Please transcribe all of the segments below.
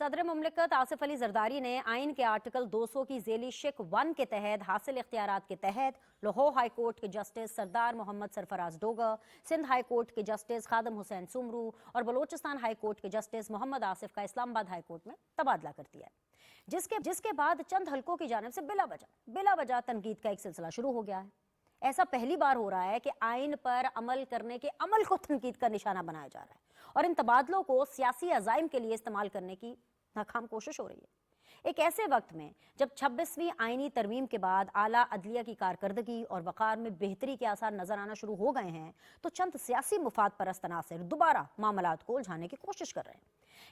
सदर मुमलिकत आसिफ अली जरदारी ने आइन के आर्टिकल 200 की ज़ेली शिक 1 के तहत हासिल इख्तियारात के तहत लाहौर हाई कोर्ट के जस्टिस सरदार मोहम्मद सरफराज डोगर, सिंध हाई कोर्ट के जस्टिस खादम हुसैन सुमरू और बलोचिस्तान हाई कोर्ट के जस्टिस मोहम्मद आसिफ का इस्लामाबाद हाई कोर्ट में तबादला कर दिया है, जिसके बाद चंद हलकों की जानिब से बिला वजह तनकीद का एक सिलसिला शुरू हो गया है। ऐसा पहली बार हो रहा है कि आइन पर अमल करने के अमल को तनकीद का निशाना बनाया जा रहा है और इन तबादलों को सियासी अज़ाइम के लिए इस्तेमाल करने की नाकाम कोशिश हो रही है। एक ऐसे वक्त में जब 26वीं आइनी तरमीम के बाद आला अदलिया की कारकर्दगी और वक़ार में बेहतरी के आसार नजर आना शुरू हो गए हैं, तो चंद सियासी मुफाद परस्त अनासिर दोबारा मामलात को उलझाने की कोशिश कर रहे हैं।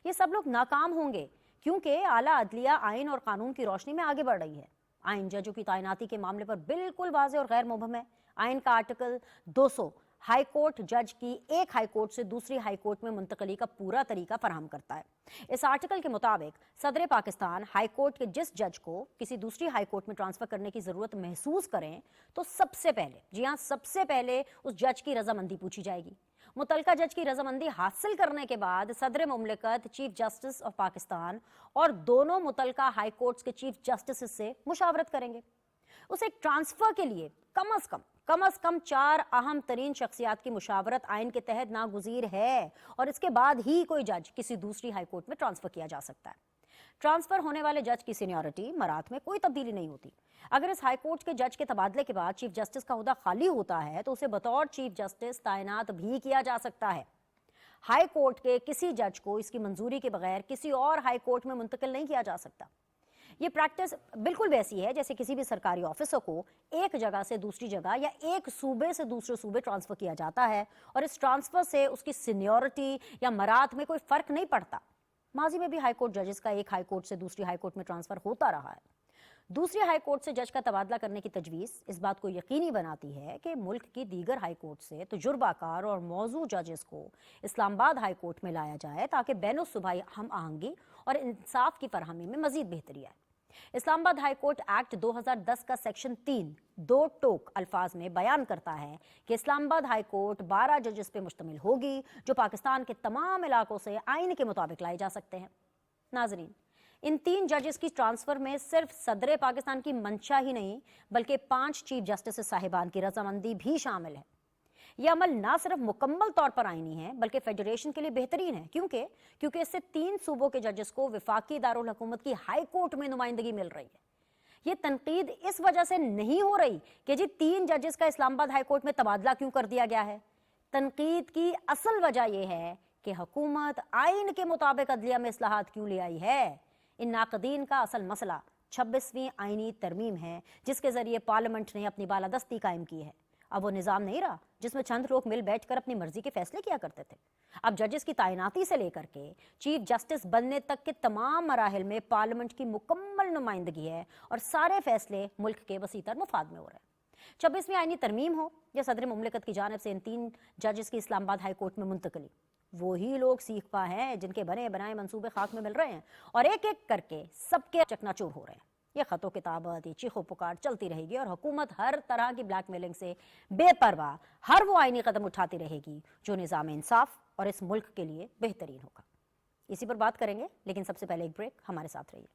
ये सब लोग नाकाम होंगे क्योंकि आला अदलिया आइन और कानून की रोशनी में आगे बढ़ रही है। आइन जजों की तैनाती के मामले पर बिल्कुल वाज़ेह और गैर मुबहम है। आइन का आर्टिकल 200 हाई कोर्ट जज की एक हाई कोर्ट से दूसरी हाई कोर्ट में मुंतकली का पूरा तरीका फराहम करता है। इस आर्टिकल के मुताबिक सदर पाकिस्तान हाई कोर्ट के जिस जज को किसी दूसरी हाई कोर्ट में ट्रांसफर करने की जरूरत महसूस करें तो सबसे पहले, जी हाँ, सबसे पहले उस जज की रजामंदी पूछी जाएगी। मुतलका जज की रजामंदी हासिल करने के बाद सदर मुमलिकत चीफ जस्टिस ऑफ पाकिस्तान और दोनों मुतलका हाई कोर्ट्स के चीफ जस्टिस से मुशावरत करेंगे। उसे ट्रांसफर के लिए कम अज कम 4 अहम तरीन शख्सियात की मुशावरत आइन के तहत नागुज़ीर है और इसके बाद ही कोई जज किसी दूसरी हाई कोर्ट में ट्रांसफर किया जा सकता है। ट्रांसफर होने वाले जज की सीनियरिटी मरात में कोई तब्दीली नहीं होती। अगर इस हाई कोर्ट के जज के तबादले के बाद चीफ जस्टिस का ओहदा खाली होता है तो उसे बतौर चीफ जस्टिस तैनात भी किया जा सकता है। हाई कोर्ट के किसी जज को इसकी मंजूरी के बगैर किसी और हाई कोर्ट में मुंतकिल नहीं किया जा सकता। ये प्रैक्टिस बिल्कुल वैसी है जैसे किसी भी सरकारी ऑफिसर को एक जगह से दूसरी जगह या एक सूबे से दूसरे सूबे ट्रांसफर किया जाता है और इस ट्रांसफर से उसकी सीनियरिटी या मरात में कोई फर्क नहीं पड़ता। माजी में भी हाई कोर्ट जजेस का एक हाई कोर्ट से दूसरी हाई कोर्ट में ट्रांसफर होता रहा है। दूसरी हाई कोर्ट से जज का तबादला करने की तजवीज़ इस बात को यकीनी बनाती है कि मुल्क की दीगर हाई कोर्ट से तजुर्बाकार और मौजू जजेस को इस्लामाबाद हाई कोर्ट में लाया जाए ताकि बैनुल सूबाई हम आहंगी और इंसाफ की फरहमी में मजीद बेहतरी आए। इस्लामाबाद हाई कोर्ट एक्ट 2010 का सेक्शन 3 2 टोक अल्फाज में बयान करता है कि इस्लामाबाद हाई कोर्ट 12 जजेस पे मुश्तमिल होगी जो पाकिस्तान के तमाम इलाकों से आइन के मुताबिक लाए जा सकते हैं। नाजरीन, इन 3 जजेस की ट्रांसफर में सिर्फ सदर पाकिस्तान की मंशा ही नहीं बल्कि 5 चीफ जस्टिस साहिबान की रजामंदी भी शामिल है। यह अमल ना सिर्फ मुकम्मल तौर पर आईनी है बल्कि फेडरेशन के लिए बेहतरीन है क्योंकि इससे 3 सूबों के जजेस को विफाकी दारुल हुकूमत की हाई कोर्ट में नुमाइंदगी मिल रही है। ये तनकीद इस वजह से नहीं हो रही कि जी 3 जजेस का इस्लामाबाद हाई कोर्ट में तबादला क्यों कर दिया गया है। तनकीद की असल वजह यह है कि हुकूमत आइन के मुताबिक अदलिया में इस्लाहात क्यों ले आई है। इन नाकदीन का असल मसला 26वीं आइनी तरमीम है जिसके जरिए पार्लियामेंट ने अपनी बालादस्ती कायम की है। अब वो निज़ाम नहीं रहा जिसमें चंद लोग मिल बैठकर अपनी मर्जी के फैसले किया करते थे। अब जजेस की तैनाती से लेकर के चीफ जस्टिस बनने तक के तमाम मराहिल में पार्लियामेंट की मुकम्मल नुमाइंदगी है और सारे फैसले मुल्क के वसीतर मुफाद में हो रहे हैं। 26वीं आइनी तरमीम हो या सदर मुमलिकत की जानिब से इन 3 जजेस की इस्लामाबाद हाई कोर्ट में मुंतकली, वही लोग सीखपा हैं जिनके बने बनाए मंसूबे खाक में मिल रहे हैं और एक एक करके सबके चकनाचूर हो रहे हैं। ये खतो किताबत, ये चीखो पुकार चलती रहेगी और हुकूमत हर तरह की ब्लैकमेलिंग से बेपरवाह हर वो आईनी कदम उठाती रहेगी जो निज़ाम इंसाफ और इस मुल्क के लिए बेहतरीन होगा। इसी पर बात करेंगे, लेकिन सबसे पहले एक ब्रेक। हमारे साथ रहिए।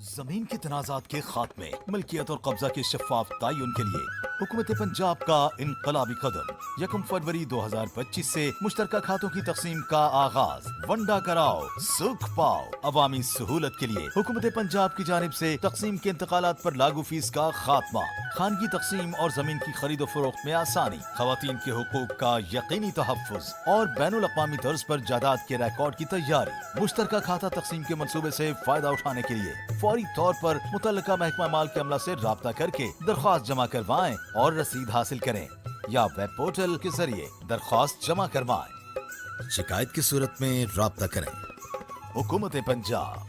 जमीन के तनाजात के खात्मे, मिल्कियत और कब्जा के शफाफ तयन के लिए हुकूमत पंजाब का इनकलाबी कदम 1 फरवरी 2025 से मुश्तरका खातों की तकसीम का आगाज। वंडा कराओ सुख पाओ। अवामी सहूलत के लिए हुकूमत पंजाब की जानिब से तकसीम के इंतकालात पर लागू फीस का खात्मा, खानगी तकसीम और जमीन की खरीदो फरोख्त में आसानी, खवातीन के हुकूक का यकीनी तहफ़्फ़ुज़ और बैनुल अक़वामी तर्ज पर जायदाद के रिकॉर्ड की तैयारी। मुश्तरका खाता तकसीम के मंसूबे से फायदा उठाने के लिए फौरी तौर पर मुतल्लिका महकमा माल के अमला से राब्ता करके दरख्वास्त जमा करवाएं और रसीद हासिल करें या वेब पोर्टल के जरिए दरख्वास्त जमा करवाएं। शिकायत की सूरत में राब्ता करें। हुकूमत पंजाब।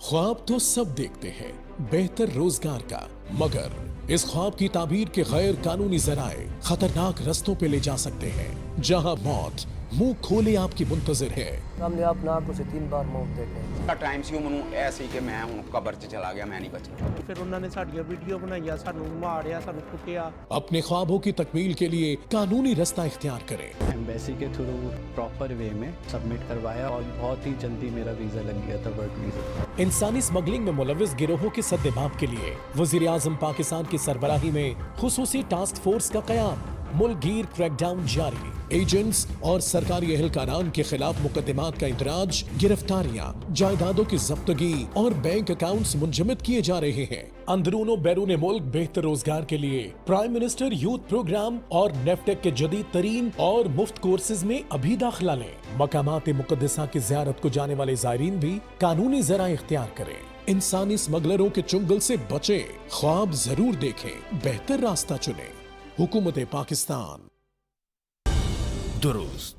ख्वाब तो सब देखते हैं बेहतर रोजगार का, मगर इस ख्वाब की ताबीर के गैर कानूनी जराए खतरनाक रस्तों पे ले जा सकते हैं, जहां मौत मुंह खोले आपकी मुंतजिर है। हमने अपने आंखों से 3 बार मौत देखे। ਟਾਈਮ ਸੀ ਉਹ ਮੈਨੂੰ ਐ ਸੀ ਕਿ ਮੈਂ ਹੁਣ ਕਬਰ 'ਚ ਚਲਾ ਗਿਆ, ਮੈਂ ਨਹੀਂ ਬਚਣਾ। ਫਿਰ ਉਹਨਾਂ ਨੇ ਸਾਡੀਆਂ ਵੀਡੀਓ ਬਣਾਈਆਂ, ਸਾਨੂੰ ਮਾਰਿਆ, ਸਾਨੂੰ ਕੁੱਟਿਆ। अपने ख्वाबों की तकमील के लिए कानूनी रास्ता इख्तियार करें। एम्बेसी के थ्रू प्रॉपर वे में सबमिट करवाया और बहुत ही जल्दी मेरा वीज़ा लग गया था, वर्क वीज़ा। इंसानी स्मगलिंग में मुलविस गिरोहों के सद्देबाब के लिए वज़ीर आज़म पाकिस्तान की सरबराही में खुसूसी टास्क फोर्स का क़याम, मुल्कगीर क्रैकडाउन जारी, एजेंट्स और सरकारी एहलकारान के खिलाफ मुकदमात का इंदराज, गिरफ्तारियां, जायदादों की जब्तगी और बैंक अकाउंट्स मुंजमद किए जा रहे हैं। अंदरून और बैरून मुल्क बेहतर रोजगार के लिए प्राइम मिनिस्टर यूथ प्रोग्राम और नेफ्टेक के जदीद तरीन और मुफ्त कोर्सेज में अभी दाखिला लें। मकामात मुक़द्दसा की ज़ियारत को जाने वाले ज़ायरीन भी कानूनी ज़रा इख्तियार करें। इंसानी स्मगलरों के चुंगल से बचें, ख्वाब जरूर देखें, बेहतर रास्ता चुनें। हुकूमत पाकिस्तान। दुरुस्त।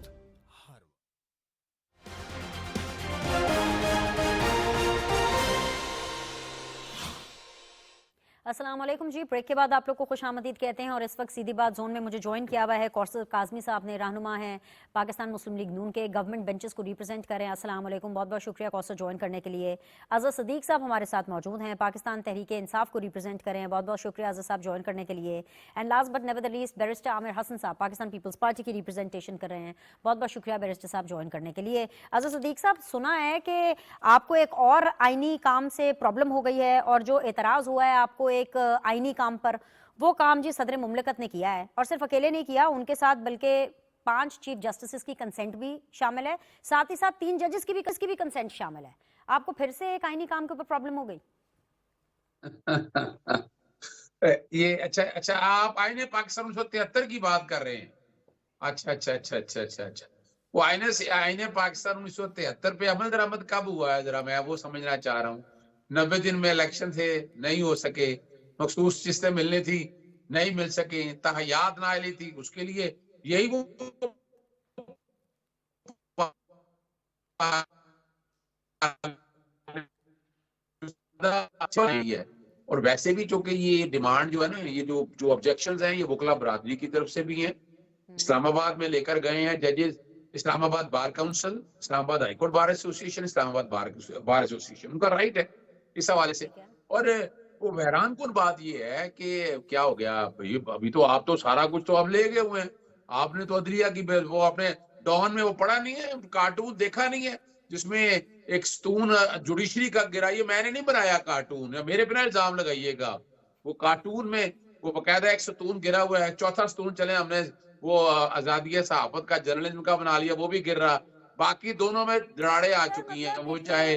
अस्सलाम वालेकुम जी। ब्रेक के बाद आप लोग को खुशामदीद कहते हैं और इस वक्त सीधी बात जोन में मुझे ज्वाइन किया हुआ है कौसर काज़मी साहब ने, रहनुमा हैं पाकिस्तान मुस्लिम लीग नून के, गवर्नमेंट बेंचेस को रिप्रेजेंट कर रहे हैं। अस्सलाम वालेकुम, बहुत बहुत शुक्रिया कौसर ज्वाइन करने के लिए। अज़र सदीक साहब हमारे साथ मौजूद हैं, पाकिस्तान तहरीक इंसाफ को रिप्रेजेंट कर रहे हैं, बहुत बहुत शुक्रिया अज़र साहब ज्वाइन करने के लिए। And last but never the least barrister Amir Hasan साहब पाकिस्तान पीपल्स पार्टी की रिप्रेजेंटेशन कर रहे हैं, बहुत बहुत शुक्रिया बैरिस्टर साहब ज्वाइन करने के लिए। अज़र सदीक साहब, सुना है कि आपको एक और आइनी काम से प्रॉब्लम हो गई है और जो एतराज़ हुआ है आपको एक आइनी काम पर, वो काम जी सदर मुमलिकत ने किया है और सिर्फ अकेले नहीं किया, उनके साथ बल्कि 5 चीफ जस्टिस की कंसेंट भी शामिल है, साथ ही साथ 3 जजेस की भी कंसेंट शामिल है। आपको फिर से एक आईनी काम के ऊपर प्रॉब्लम हो गई? ये अच्छा आप आईने पाकिस्तान 1973 की बात कर रहे हैं? अच्छा। वो आईने पाकिस्तान 1973 पे अमल दरामद कब हुआ है, जरा मैं वो समझना चाह रहा हूँ। 90 दिन में इलेक्शन थे, नहीं हो सके, मखसूस चीजें मिलनी थी, नहीं मिल सके, तहयात ना आई थी, उसके लिए यही वो है। और वैसे भी चूंकि ये डिमांड जो है ना, ये जो ऑब्जेक्शंस हैं, ये वकला बरादरी की तरफ से भी हैं। इस्लामाबाद में लेकर गए हैं जजेस, Islamabad bar council, Islamabad high court bar association, Islamabad bar association, उनका राइट है इस हवाले से। और वो हैरान कुन बात ये है कि क्या हो गया अभी तो आप तो सारा कुछ तो अब ले गए हुए हैं। आपने तो अदलिया की वो अपने डॉन में वो पढ़ा नहीं है, कार्टून देखा नहीं है जिसमें एक सतून जुडिशरी का गिरा। ये मैंने नहीं बनाया कार्टून, या मेरे पे ना इल्जाम लगाइएगा। वो कार्टून में वो बकायदा एक सतून गिरा हुआ है, चौथा सतून चले हमने वो आजादी सहाफत का जर्नलिज्म का बना लिया, वो भी गिर रहा। बाकी दोनों में दराड़े आ चुकी हैं। वो चाहे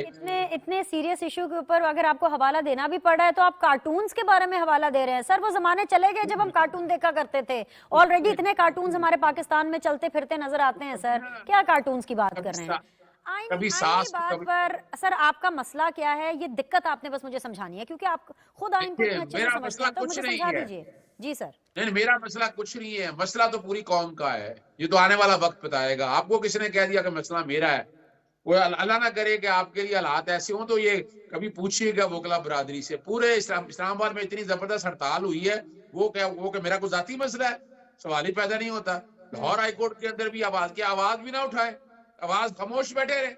इतने सीरियस इशू के ऊपर अगर आपको हवाला देना भी पड़ रहा है तो आप कार्टून्स के बारे में हवाला दे रहे हैं। सर, वो जमाने चले गए जब हम कार्टून देखा करते थे। ऑलरेडी इतने कार्टून्स हमारे पाकिस्तान में चलते फिरते नजर आते हैं। सर, क्या कार्टून्स की बात कर रहे हैं? आईनी बात पर सर आपका मसला क्या है, ये दिक्कत आपने बस मुझे समझानी है, क्योंकि आप खुद आइन को इतने अच्छे से समझते हैं, तो मुझे समझा दीजिए। जी सर। नहीं, मेरा मसला कुछ नहीं है, मसला तो पूरी कौम का है। ये तो आने वाला वक्त बताएगा। आपको किसी ने कह दिया कि मसला मेरा है, वो अल्लाह ना करे कि आपके लिए हालात ऐसे हों, तो ये कभी पूछिएगा वकला बरादरी से। पूरे इस्लामाबाद में इतनी जबरदस्त हड़ताल हुई है, वो क्या मेरा कोई जाती मसला है? सवाल ही पैदा नहीं होता। लाहौर हाईकोर्ट के अंदर भी आवाज भी ना उठाए, आवाज खामोश बैठे रहे।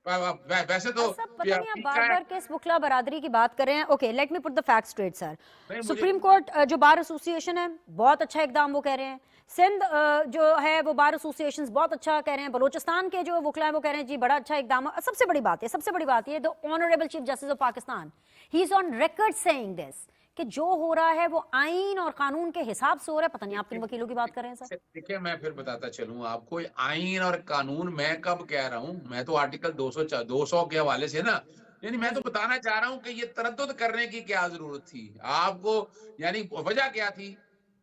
वैसे तो पता नहीं आप बार-बार किस वकला बरादरी की बात कर रहे हैं। Okay, let me put the fact straight sir. Supreme court जो बार एसोसिएशन है, बहुत अच्छा इकदाम वो कह रहे हैं। सिंध जो है वो बार एसोसिएशन बहुत अच्छा कह रहे हैं। बलोचिस्तान के जो वकला है वो कह रहे हैं जी बड़ा अच्छा इकदाम। सबसे बड़ी बात है the honourable chief justice of Pakistan, he is on record saying this कि जो हो रहा है वो आइन और कानून के हिसाब से हो रहा है। पता नहीं आप किन वकीलों की बात कर रहे हैं सर? देखिए, मैं फिर बताता चलूं आपको, आइन और कानून मैं कब कह रहा हूं? मैं तो आर्टिकल 200 के हवाले से ना, यानी मैं तो बताना चाह रहा हूं कि ये तरद्दुद करने की क्या जरूरत थी आपको। यानी वजह क्या थी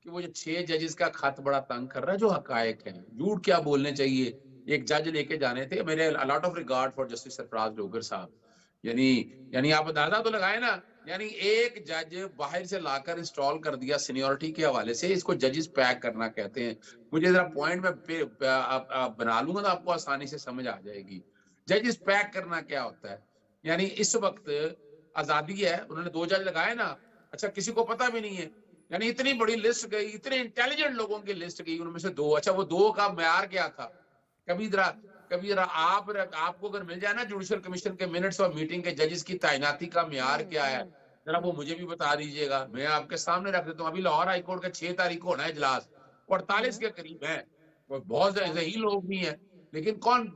कि वो जो 6 जजेस का खत बड़ा तंग कर रहा है, जो हकायक है, झूठ क्या बोलने चाहिए। एक जज लेके जाने थे, मेरे a lot of regard for justice Sarfaraz Dogar साहब। यानी आप अंदाजा तो लगाए ना, यानी एक जज बाहर से लाकर इंस्टॉल कर दिया सीनियरिटी के हवाले से। इसको जजेस पैक करना कहते हैं। मुझे जरा पॉइंट में बना लूंगा तो आपको आसानी से समझ आ जाएगी। जजेस पैक करना क्या होता है। यानी इस वक्त आजादी है, उन्होंने 2 जज लगाए ना, अच्छा किसी को पता भी नहीं है। यानी इतनी बड़ी लिस्ट गई, इतने इंटेलिजेंट लोगों की लिस्ट गई, उनमें से 2। अच्छा, वो 2 का म्यार क्या था? کبھی ذرا آپ کو اگر مل جائے نا جوڈیشل کمیشن کے منٹس اور میٹنگ کے ججز کی تعیناتی کا معیار کیا ہے ذرا وہ مجھے بھی بتا دیجیے گا. میں آپ کے سامنے رکھ دیتا ہوں. ابھی لاہور ہائی کورٹ کا 6 تاریخ کو ہونا ہے اجلاس, 48 کے قریب ہے, بہت ذہین لوگ بھی ہیں, لیکن کون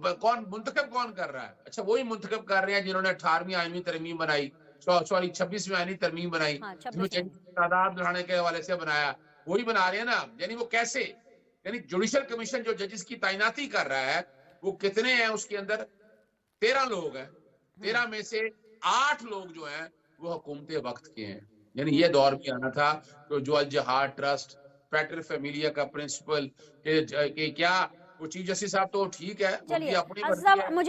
منتخب کون کر رہا ہے؟ اچھا وہی منتخب کر رہے ہیں جنہوں نے 18ویں آئینی ترمیم بنائی, 26ویں آئینی ترمیم بنائی, جس میں تعداد بڑھانے کے حوالے سے بنایا, وہی بنا رہے ہیں نا. یعنی وہ کیسے, یعنی جوڈیشل کمیشن جو ججز کی تعیناتی کر رہا ہے وہ کتنے ہیں؟ اس کے اندر 13 لوگ ہیں, 13 میں سے 8 لوگ جو ہیں وہ حکومت وقت کے ہیں. یعنی یہ دور بھی آنا تھا جو الجہاد ٹرسٹ, پیٹر فیملیا کا پرنسپل, کہ کیا وہ چیف جسٹس صاحب تو ٹھیک ہے, چلیے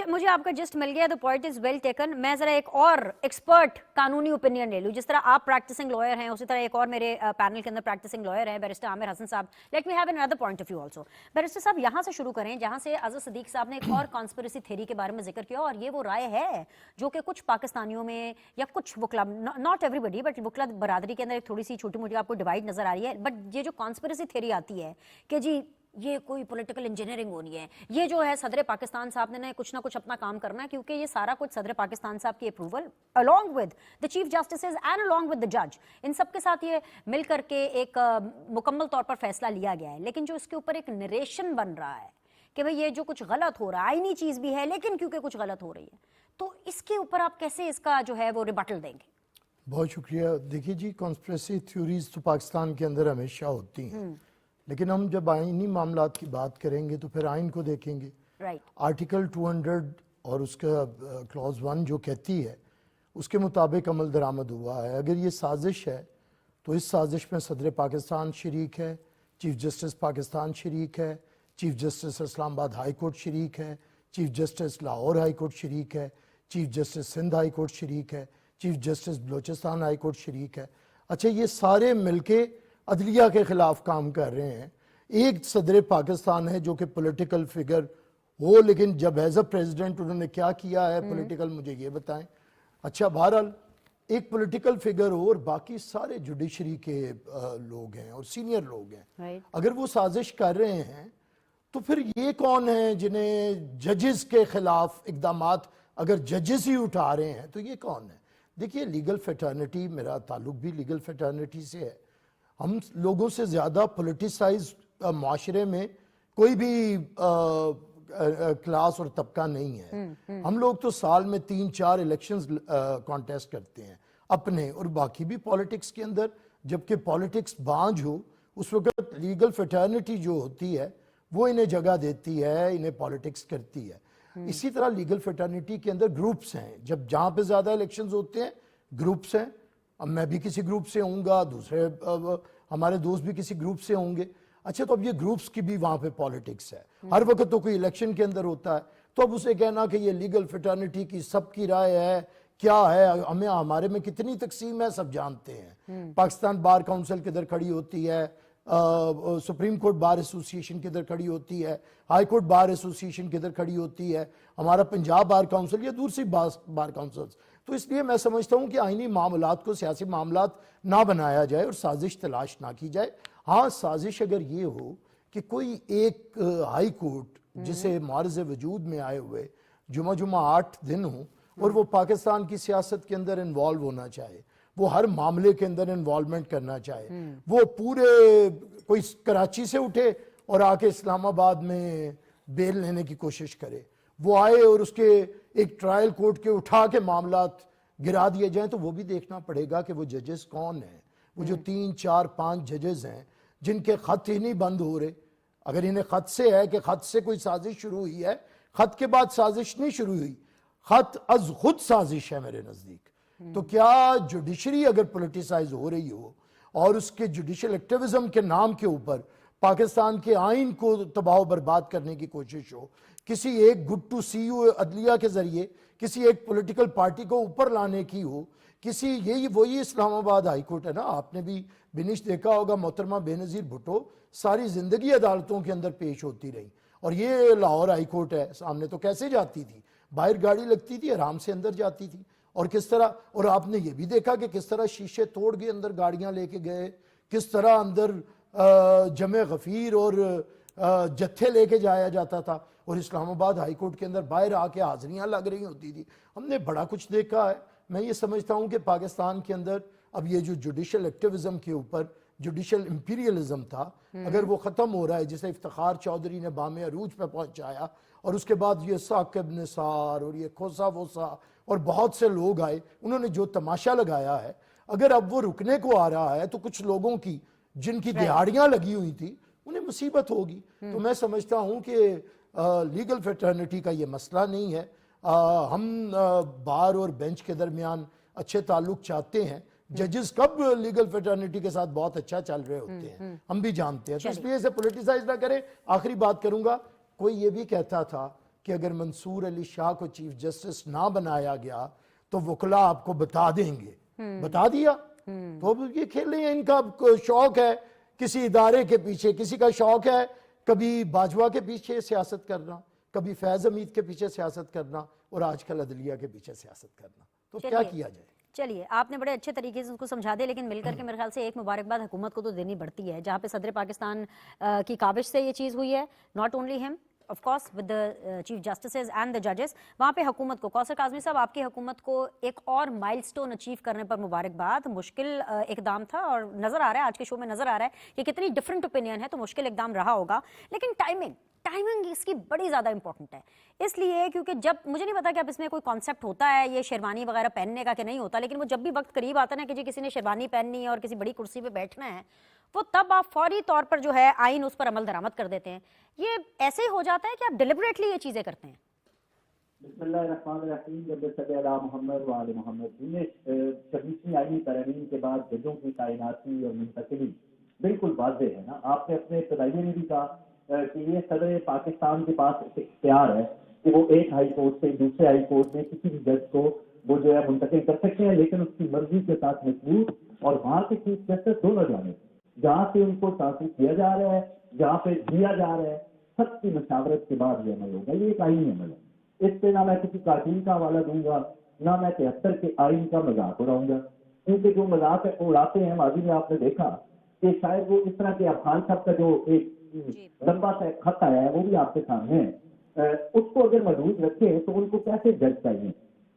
مجھے آپ کا جسٹ مل گیا, the point is well taken. میں ذرا ایک اور ایکسپرٹ قانونی اوپینین لے لوں. جس طرح آپ پریکٹسنگ لائر ہیں اسی طرح ایک اور میرے پینل کے اندر پریکٹسنگ لائر ہیں, بیرسٹر عامر حسن صاحب. Let me have another point of view also. Barrister صاحب یہاں سے شروع کریں جہاں سے اظہر صدیق صاحب نے ایک اور کانسپریسی تھیوری کے بارے میں ذکر کیا, اور یہ وہ رائے ہے جو کہ کچھ پاکستانیوں میں یا کچھ وکلا, ناٹ ایوری بڈی بٹ وکلا برادری کے اندر ایک تھوڑی سی چھوٹی موٹی آپ کو ڈیوائڈ نظر آ رہی ہے. بٹ یہ جو کانسپریسی تھیوری آتی ہے کہ جی یہ کوئی پولیٹیکل انجینئرنگ ہونی ہے, یہ جو ہے صدر پاکستان صاحب نے کچھ نہ کچھ اپنا کام کرنا ہے, کیونکہ یہ سارا کچھ صدر پاکستان صاحب کی approval along with the chief justices and along with the جج, ان سب کے ساتھ یہ مل کر کے ایک مکمل طور پر فیصلہ لیا گیا ہے. لیکن جو اس کے اوپر ایک نریشن بن رہا ہے کہ بھئی یہ جو کچھ غلط ہو رہا ہے, آئینی چیز بھی ہے لیکن کیونکہ کچھ غلط ہو رہی ہے, تو اس کے اوپر آپ کیسے اس کا جو ہے وہ ریبٹل دیں گے؟ بہت شکریہ. دیکھیے جی, کانسپریسی تھیوریز تو پاکستان کے اندر ہمیشہ ہوتی ہیں, لیکن ہم جب آئینی معاملات کی بات کریں گے تو پھر آئین کو دیکھیں گے. آرٹیکل 200 اور اس کا کلوز 1 جو کہتی ہے اس کے مطابق عمل درآمد ہوا ہے. اگر یہ سازش ہے تو اس سازش میں صدر پاکستان شریک ہے, چیف جسٹس پاکستان شریک ہے, چیف جسٹس اسلام آباد ہائی کورٹ شریک ہے, chief justice Lahore high court شریک ہے, chief justice Sindh high court شریک ہے, chief justice Balochistan high court شریک ہے. اچھا یہ سارے مل کے عدلیہ کے خلاف کام کر رہے ہیں. ایک صدر پاکستان ہے جو کہ پولیٹیکل فگر ہو, لیکن جب ایز اے پریزیڈنٹ انہوں نے کیا کیا ہے پولیٹیکل, مجھے یہ بتائیں. اچھا بہرحال ایک پولیٹیکل فگر ہو اور باقی سارے جوڈیشری کے لوگ ہیں اور سینئر لوگ ہیں, اگر وہ سازش کر رہے ہیں تو پھر یہ کون ہیں جنہیں ججز کے خلاف اقدامات, اگر ججز ہی اٹھا رہے ہیں تو یہ کون ہے؟ دیکھیے لیگل فیٹرنیٹی, میرا تعلق بھی لیگل فیٹرنیٹی سے ہے. ہم لوگوں سے زیادہ پولیٹیسائز معاشرے میں کوئی بھی کلاس اور طبقہ نہیں ہے. ہم لوگ تو سال میں 3-4 الیکشنز کانٹیسٹ کرتے ہیں اپنے, اور باقی بھی پولیٹکس کے اندر, جبکہ پولیٹکس بانجھ ہو اس وقت لیگل فیٹرنیٹی جو ہوتی ہے وہ انہیں جگہ دیتی ہے, انہیں پولیٹکس کرتی ہے. اسی طرح لیگل فیٹرنیٹی کے اندر گروپس ہیں, جب جہاں پہ زیادہ الیکشنز ہوتے ہیں گروپس ہیں. اب میں بھی کسی گروپ سے ہوں گا, دوسرے ہمارے دوست بھی کسی گروپ سے ہوں گے. اچھا تو اب یہ گروپس کی بھی وہاں پہ پولیٹکس ہے. ہر وقت تو کوئی الیکشن کے اندر ہوتا ہے, تو اب اسے کہنا کہ یہ لیگل فیٹرنیٹی کی سب کی رائے ہے, کیا ہے, ہمارے میں کتنی تقسیم ہے سب جانتے ہیں. پاکستان بار کونسل کدھر کھڑی ہوتی ہے, سپریم کورٹ بار ایسوسیشن کدھر کھڑی ہوتی ہے, ہائی کورٹ بار ایسوسیشن کدھر کھڑی ہوتی ہے, ہمارا پنجاب بار کونسل یا دوسری بار کونسلز. تو اس لیے میں سمجھتا ہوں کہ آئینی معاملات کو سیاسی معاملات نہ بنایا جائے اور سازش تلاش نہ کی جائے. ہاں سازش اگر یہ ہو کہ کوئی ایک ہائی کورٹ جسے معارض وجود میں آئے ہوئے جمعہ 8 دن ہوں اور وہ پاکستان کی سیاست کے اندر انوالو ہونا چاہے, وہ ہر معاملے کے اندر انوالومنٹ کرنا چاہے, وہ پورے کوئی کراچی سے اٹھے اور آ کے اسلام آباد میں بیل لینے کی کوشش کرے, وہ آئے اور اس کے ایک ٹرائل کورٹ کے اٹھا کے معاملات گرا دیے جائیں, تو وہ بھی دیکھنا پڑے گا کہ وہ ججز کون ہیں. وہ جو 3, 4, 5 ججز ہیں جن کے خط ہی نہیں بند ہو رہے. اگر انہیں خط سے ہے کہ خط سے کوئی سازش شروع ہوئی ہے, خط کے بعد سازش نہیں شروع ہوئی, خط از خود سازش ہے میرے نزدیک. تو کیا جوڈیشری اگر پولیٹیسائز ہو رہی ہو اور اس کے جوڈیشل ایکٹیویزم کے نام کے اوپر پاکستان کے آئین کو تباہ و برباد کرنے کی کوشش ہو, کسی ایک گڈ ٹو سی یو عدلیہ کے ذریعے کسی ایک پولیٹیکل پارٹی کو اوپر لانے کی ہو, کسی یہی وہی اسلام آباد ہائی کورٹ ہے نا, آپ نے بھی بنش دیکھا ہوگا, محترمہ بے نظیر بھٹو ساری زندگی عدالتوں کے اندر پیش ہوتی رہی, اور یہ لاہور ہائی کورٹ ہے سامنے, تو کیسے جاتی تھی, باہر گاڑی لگتی تھی, آرام سے اندر جاتی تھی. اور کس طرح, اور آپ نے یہ بھی دیکھا کہ کس طرح شیشے توڑ کے اندر گاڑیاں لے کے گئے, کس طرح اندر جمع غفیر اور جتھے لے کے جایا جاتا تھا. اور اسلام آباد ہائی کورٹ کے اندر باہر آ کے حاضریاں لگ رہی ہوتی تھی. ہم نے بڑا کچھ دیکھا ہے. میں یہ سمجھتا ہوں کہ پاکستان کے اندر اب یہ جو جوڈیشل ایکٹیویزم کے اوپر جوڈیشل امپیریلزم تھا, اگر وہ ختم ہو رہا ہے, جسے افتخار چودھری نے بام عروج پہ پہنچایا, اور اس کے بعد یہ ثاقب نثار اور یہ کھوسا ووسا اور بہت سے لوگ آئے, انہوں نے جو تماشا لگایا ہے, اگر اب وہ رکنے کو آ رہا ہے تو کچھ لوگوں کی جن کی دہاڑیاں لگی ہوئی تھی انہیں مصیبت ہوگی. تو میں سمجھتا ہوں کہ لیگل فیٹرنیٹی کا یہ مسئلہ نہیں ہے. ہم بار اور بینچ کے درمیان اچھے تعلق چاہتے ہیں. ججز کب لیگل فیٹرنیٹی کے ساتھ بہت اچھا چل رہے ہوتے ہیں, ہم بھی جانتے ہیں. تو اس لیے اسے پولیٹیسائز نہ کریں. آخری بات کروں گا, کوئی یہ بھی کہتا تھا کہ اگر منصور علی شاہ کو چیف جسٹس نہ بنایا گیا تو وکلا آپ کو بتا دیں گے. بتا دیا. تو اب یہ کھیلیں, ان کا شوق ہے کسی ادارے کے پیچھے, کسی کا شوق ہے کبھی باجوہ کے پیچھے سیاست کرنا, کبھی فیض حمید کے پیچھے سیاست کرنا, اور آج کل عدلیہ کے پیچھے سیاست کرنا. تو کیا کیا جائے؟ چلیے, آپ نے بڑے اچھے طریقے سے اس کو سمجھا دیا, لیکن مل کر کے میرے خیال سے ایک مبارکباد حکومت کو تو دینی پڑتی ہے, جہاں پہ صدر پاکستان کی کاوش سے یہ چیز ہوئی ہے, ناٹ اونلی ہم of course with the chief justices and the judges, وہاں پہ حکومت کو, کوثر کاظمی صاحب آپ کی حکومت کو ایک اور مائل سٹون اچیو کرنے پر مبارکباد. مشکل اقدام تھا اور نظر آ رہا ہے, آج کے شو میں نظر آ رہا ہے کہ کتنی ڈفرینٹ اوپینین ہے, تو مشکل اقدام رہا ہوگا, لیکن ٹائمنگ اس کی بڑی زیادہ امپورٹنٹ ہے. اس لیے کیونکہ جب مجھے نہیں پتا کہ اب اس میں کوئی کانسیپٹ ہوتا ہے یہ شیروانی وغیرہ پہننے کا کہ نہیں ہوتا, لیکن وہ جب بھی وقت قریب آتا ہے نا کہ جی کسی نے شیروانی پہننی ہے اور کسی بڑی کرسی پہ بیٹھنا ہے, وہ تب آپ فوری طور پر جو ہے آئین اس پر عمل درآمد کر دیتے ہیں. یہ ایسے ہی ہو جاتا ہے کہ آپ ڈیلیبریٹلی یہ چیزیں کرتے ہیں؟ بسم اللہ الرحمن الرحیم. جب صلی اللہ محمد وآل محمد نے 26ویں آئینی ترمیم کے بعد ججوں کی تعیناتی اور منتقلی بالکل واضح ہے نا. آپ نے اپنے ابتدائیے میں بھی کہا کہ یہ صدر پاکستان کے پاس اختیار ہے کہ وہ ایک ہائی کورٹ سے دوسرے ہائی کورٹ میں کسی بھی جج کو وہ جو ہے منتقل کر سکتے ہیں, لیکن اس کی مرضی کے ساتھ مضبوط, اور وہاں کے چیف جسٹس دونوں جانے جہاں سے ان کو ٹرانسفر کیا جا رہا ہے, جہاں پہ دیا جا رہا ہے, سب کی مشاورت کے بعد یہ عمل ہوگا. یہ ایک آئینی عمل ہے. اس پہ نہ میں کسی کارٹون کا حوالہ دوں گا, نہ میں 73 کے آئین کا مذاق اڑاؤں گا, کیونکہ جو مذاق اڑاتے ہیں ماضی میں آپ نے دیکھا کہ شاید وہ اس طرح کے افغان صاحب کا جو ایک لمبا سا خط آیا ہے وہ بھی آپ کے سامنے ہے, اس کو اگر محدود رکھے تو ان کو کیسے جج چاہیے.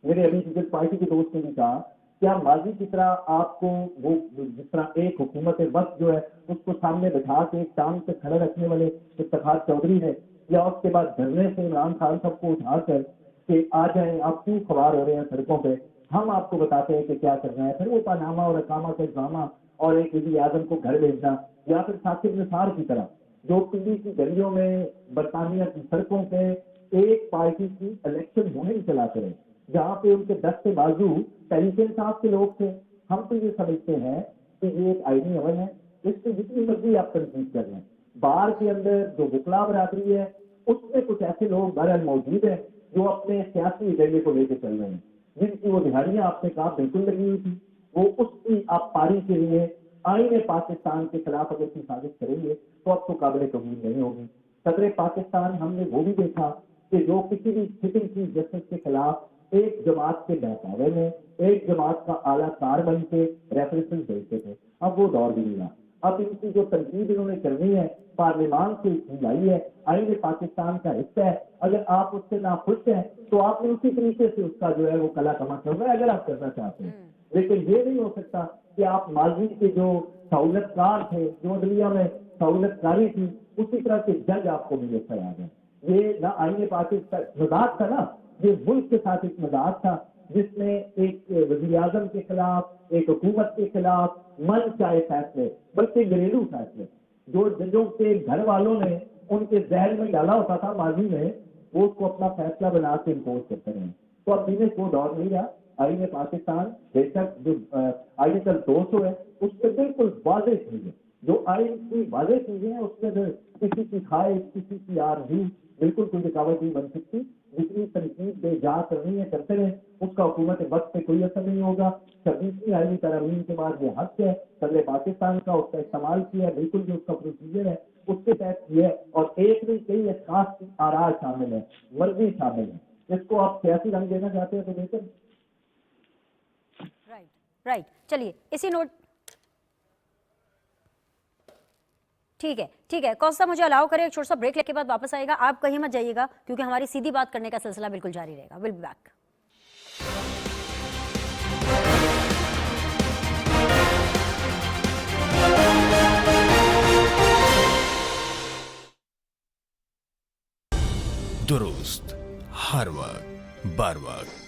میرے ابھی پیپلز پارٹی کے دوست نے بھی کہا کیا ماضی کی طرح آپ کو وہ جس طرح ایک حکومت وقت جو ہے اس کو سامنے بٹھا کے ایک ٹانگ سے کھڑا رکھنے والے افتخار چودھری نے, یا اس کے بعد دھرنے سے عمران خان صاحب کو اٹھا کر کہ آ جائیں آپ کیوں سوار ہو رہے ہیں سڑکوں پہ, ہم آپ کو بتاتے ہیں کہ کیا کرنا ہے, پھر وہ پانامہ اور اقامہ کا ڈرامہ اور ایک وزیر اعظم کو گھر بھیجنا, یا پھر ثاقب نثار کی طرح جو پنڈی کی گلیوں میں برطانیہ کی سڑکوں پہ ایک پارٹی کی الیکشن مہم چلاتے رہے, جہاں پہ ان کے دست بازو تحریک انصاف کے لوگ تھے. ہم تو یہ سمجھتے ہیں کہ یہ ایک آئینی عمل ہے, اس پہ جتنی مرضی آپ تنقید کر رہے ہیں. بار کے اندر جو وکلا برادری ہے اس میں کچھ ایسے لوگ بہرحال موجود ہیں جو اپنے سیاسی ایجنڈے کو لے کے چل رہے ہیں, جن کی وہ دہاڑیاں آپ نے کہا بالکل لگی ہوئی تھی, وہ اس کی آپ پاری کے لیے آئین پاکستان کے خلاف اگر کوئی سازش کریں گے تو اب تو قابل قبول نہیں ہوگی. صدر پاکستان ہم نے وہ بھی دیکھا کہ جو کسی بھی سٹنگ چیف جسٹس کے خلاف ایک جماعت کے بہکاوے میں ایک جماعت کا اعلیٰ کار بن کے ریفرنسز بھیجتے تھے, اب وہ دور بھی نہیں رہا. اب ان کی جو تنقید انہوں نے کرنی ہے پارلیمان سے لائی ہے, آئین پاکستان کا حصہ ہے, اگر آپ اس سے ناخوش ہیں تو آپ نے اسی طریقے سے اس کا جو ہے وہ کلا کما کرنا ہے اگر آپ کرنا چاہتے ہیں. لیکن یہ نہیں ہو سکتا کہ آپ ماضی کے جو سہولت کار تھے, جو عدلیہ میں سہولت کاری تھی, اسی طرح کے جج آپ کو میسر آ گئے. یہ نہ آئین پاکستان مذاق تھا نا, یہ ملک کے ساتھ ایک مذاق تھا جس میں ایک وزیر اعظم کے خلاف, ایک حکومت کے خلاف من چاہے فیصلے, بلکہ گھریلو فیصلے جو ججوں کے گھر والوں نے ان کے ذہن میں ڈالا ہوتا تھا ماضی میں, وہ اس کو اپنا فیصلہ بنا کے امپوز کرتے رہے. تو اب دینے کو دور نہیں رہا. آئین پاکستان بے شک جو آئین کا 200 ہے اس پہ بالکل واضح چیزیں, جو آئین کی واضح چیزیں ہیں اس میں کسی کی خواہش کسی کی آرزو بالکل کوئی رکاوٹ نہیں بن سکتی. جتنی تنقید بے جا کرنی ہے کرتے رہے, اس کا حکومت وقت پہ کوئی اثر نہیں ہوگا. 26ویں آئینی ترمیم کے بعد یہ حق ہے صدر پاکستان کا, اس کا استعمال کیا بالکل جو اس کا پروسیجر ہے اس کے تحت کیا ہے, اور ایک نہیں کئی اشخاص کی آراء شامل ہے, مرضی شامل ہے. اس کو آپ سیاسی رنگ دینا چاہتے ہیں تو بہتر. رائٹ, چلیے اسی نوٹ ٹھیک ہے کوثر صاحب مجھے الاؤ کرے ایک چھوٹا سا بریک لے کے بعد واپس آئے گا. آپ کہیں مت جائیے گا کیونکہ ہماری سیدھی بات کرنے کا سلسلہ بالکل جاری رہے گا. Will be back. درست ہر وقت بر وقت.